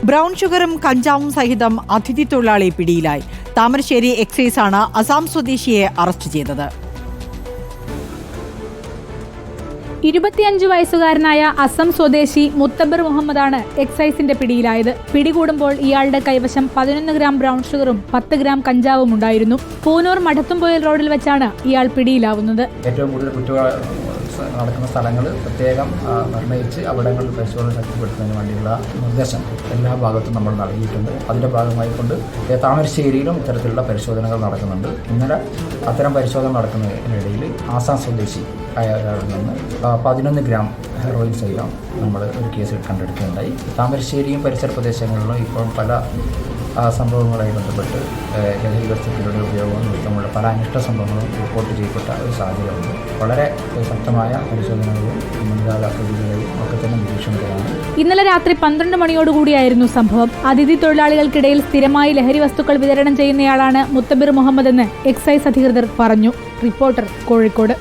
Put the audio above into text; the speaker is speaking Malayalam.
ബ്രൗൺ ഷുഗറും കഞ്ചാവും സഹിതം അതിഥി തൊഴിലാളി പിടിയിലായി. താമരശ്ശേരി എക്സൈസാണ് അസം സ്വദേശിയെ അറസ്റ്റ് ചെയ്തത്. 25 വയസ്സുകാരനായ അസം സ്വദേശി മുത്തബർ മുഹമ്മദാണ് എക്സൈസിന്റെ പിടിയിലായത്. പിടികൂടുമ്പോൾ ഇയാളുടെ കൈവശം 11 ഗ്രാം ബ്രൗൺ ഷുഗറും 10 ഗ്രാം കഞ്ചാവും ഉണ്ടായിരുന്നു. പൂനൂർ മഠത്തുംപോയിൽ റോഡിൽ വെച്ചാണ് ഇയാൾ പിടിയിലാവുന്നത്. ഏറ്റവും കൂടുതൽ കുറ്റവാളി നടക്കുന്ന സ്ഥലങ്ങൾ പ്രത്യേകം നിർണ്ണയിച്ച് അവിടങ്ങളിൽ പരിശോധന ശക്തിപ്പെടുത്തുന്നതിന് വേണ്ടിയുള്ള നിർദ്ദേശം എല്ലാ ഭാഗത്തും നമ്മൾ നൽകിയിട്ടുണ്ട്. അതിൻ്റെ ഭാഗമായിക്കൊണ്ട് താമരശ്ശേരിയിലും ഇത്തരത്തിലുള്ള പരിശോധനകൾ നടക്കുന്നുണ്ട്. ഇന്നലെ അത്തരം പരിശോധന നടക്കുന്നതിനിടയിൽ ആസാം സ്വദേശി അയാളിൽ നിന്ന് 11 ഗ്രാം ഹെറോയിൻ സഹിതം നമ്മൾ ഒരു കേസ് കണ്ടെടുക്കുകയുണ്ടായി. താമരശ്ശേരിയും പരിസര പ്രദേശങ്ങളിലും ഇപ്പോൾ പല സംഭവങ്ങളുമായി ബന്ധപ്പെട്ട് ലഹരി വസ്തുക്കളുടെ ഉപയോഗവും നൃത്തമുള്ള പല അനിഷ്ട സംഭവങ്ങളും റിപ്പോർട്ട് ചെയ്യപ്പെട്ട ഒരു സാഹചര്യമുണ്ട്. വളരെ ശക്തമായ പരിശോധനകളും മുൻകാല പ്രതികളെയും ഒക്കെ തന്നെ നിരീക്ഷണത്തിലാണ്. ഇന്നലെ രാത്രി 12 മണിയോടുകൂടിയായിരുന്നു സംഭവം. അതിഥി തൊഴിലാളികൾക്കിടയിൽ സ്ഥിരമായി ലഹരി വസ്തുക്കൾ വിതരണം ചെയ്യുന്നയാളാണ് മുത്തബിർ മുഹമ്മദ് എന്ന് എക്സൈസ് അധികൃതർ പറഞ്ഞു. റിപ്പോർട്ടർ, കോഴിക്കോട്.